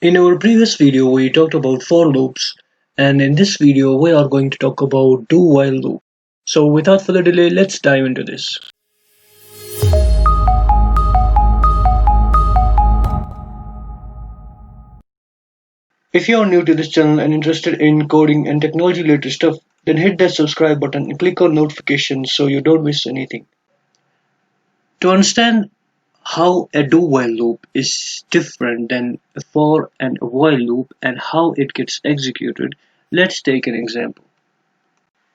In our previous video, we talked about for loops, and in this video, we are going to talk about do while loop. So, without further delay, let's dive into this. If you are new to this channel and interested in coding and technology related stuff, then hit that subscribe button and click on notifications so you don't miss anything. To understand how a do while loop is different than a for and a while loop and how it gets executed, let's take an example.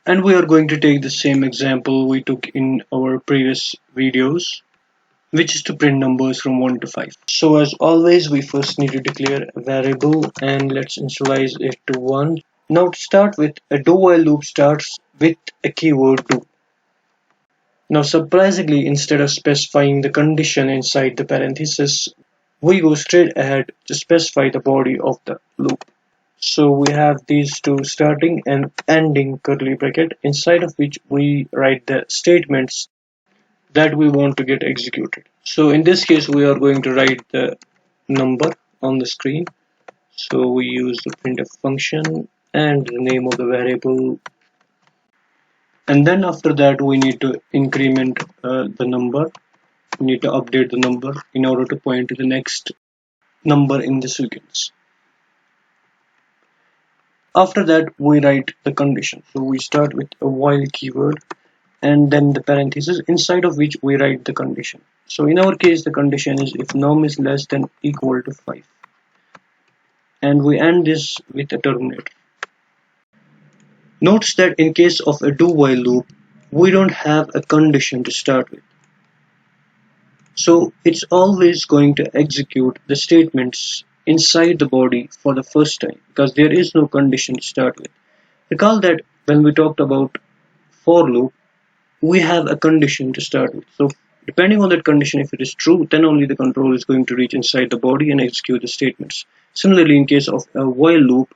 And we are going to take the same example we took in our previous videos, which is to print numbers from 1 to 5. So as always, we first need to declare a variable and let's initialize it to 1. Now to start with, a do while loop starts with a keyword do. Now surprisingly, instead of specifying the condition inside the parenthesis, we go straight ahead to specify the body of the loop. So we have these two starting and ending curly bracket inside of which we write the statements that we want to get executed. So in this case we are going to write the number on the screen. So we use the printf function and the name of the variable, and then after that we need to increment the number. We need to update the number in order to point to the next number in the sequence. After that we write the condition. So we start with a while keyword and then the parenthesis inside of which we write the condition. So in our case the condition is if num is less than equal to 5, and we end this with a terminator. Notice that in case of a do while loop we don't have a condition to start with. So it's always going to execute the statements inside the body for the first time because there is no condition to start with. Recall that when we talked about for loop, we have a condition to start with. So depending on that condition, if it is true, then only the control is going to reach inside the body and execute the statements. Similarly, in case of a while loop,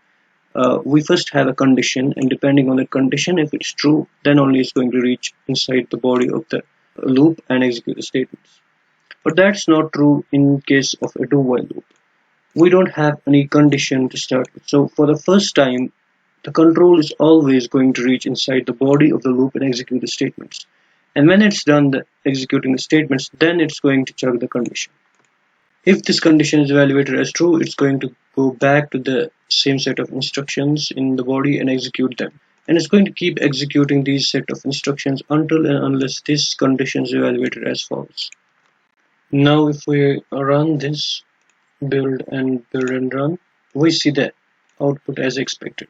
we first have a condition, and depending on that condition, if it's true, then only it's going to reach inside the body of the loop and execute the statements. But that's not true in case of a do while loop. We don't have any condition to start with. So for the first time, the control is always going to reach inside the body of the loop and execute the statements. And when it's done executing the statements, then it's going to check the condition. If this condition is evaluated as true, it's going to go back to the same set of instructions in the body and execute them. And it's going to keep executing these set of instructions until and unless this condition is evaluated as false. Now if we run this build and run, we see the output as expected.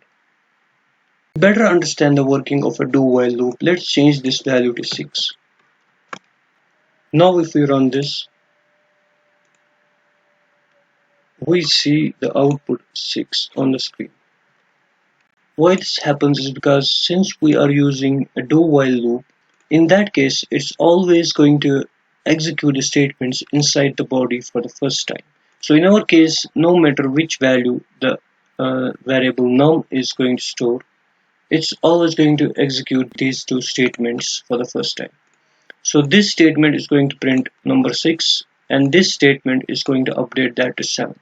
To better understand the working of a do while loop, let's change this value to 6. Now if we run this, we see the output 6 on the screen. Why this happens is because since we are using a do while loop, in that case it's always going to execute the statements inside the body for the first time. So in our case, no matter which value the variable num is going to store, it's always going to execute these two statements for the first time. So this statement is going to print number 6 and this statement is going to update that to 7.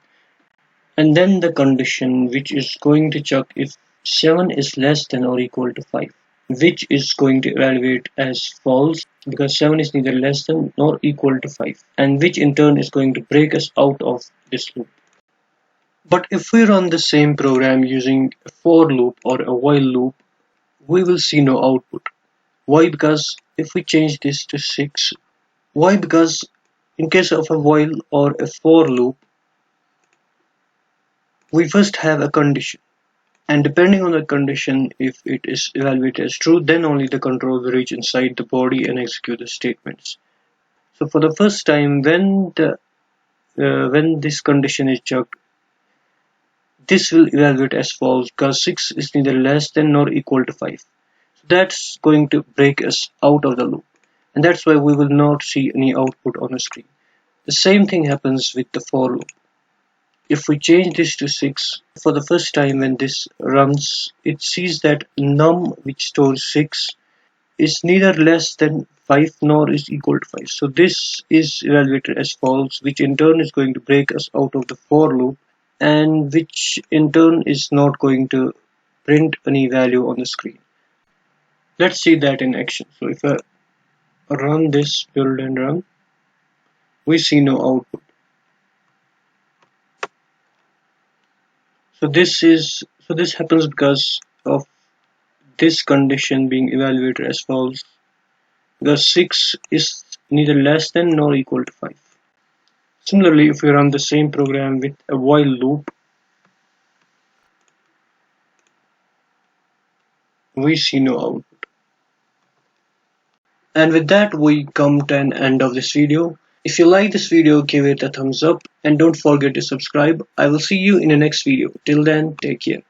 And then the condition which is going to check if 7 is less than or equal to 5, which is going to evaluate as false because 7 is neither less than nor equal to 5, and which in turn is going to break us out of this loop. But if we run the same program using a for loop or a while loop, we will see no output. Why? Because if we change this to 6, why? Because in case of a while or a for loop, we first have a condition. And depending on the condition, if it is evaluated as true, then only the control will reach inside the body and execute the statements. So for the first time, when this condition is checked, this will evaluate as false because 6 is neither less than nor equal to 5. So that's going to break us out of the loop, and that's why we will not see any output on the screen. The same thing happens with the for loop. If we change this to 6, for the first time when this runs, it sees that num which stores 6 is neither less than 5 nor is equal to 5. So this is evaluated as false, which in turn is going to break us out of the for loop, and which in turn is not going to print any value on the screen. Let's see that in action. So if I run this build and run, we see no output. So this happens because of this condition being evaluated as false, because 6 is neither less than nor equal to 5. Similarly, if we run the same program with a while loop, we see no output. And with that, we come to an end of this video. If you like this video, give it a thumbs up and don't forget to subscribe. I will see you in the next video. Till then, take care.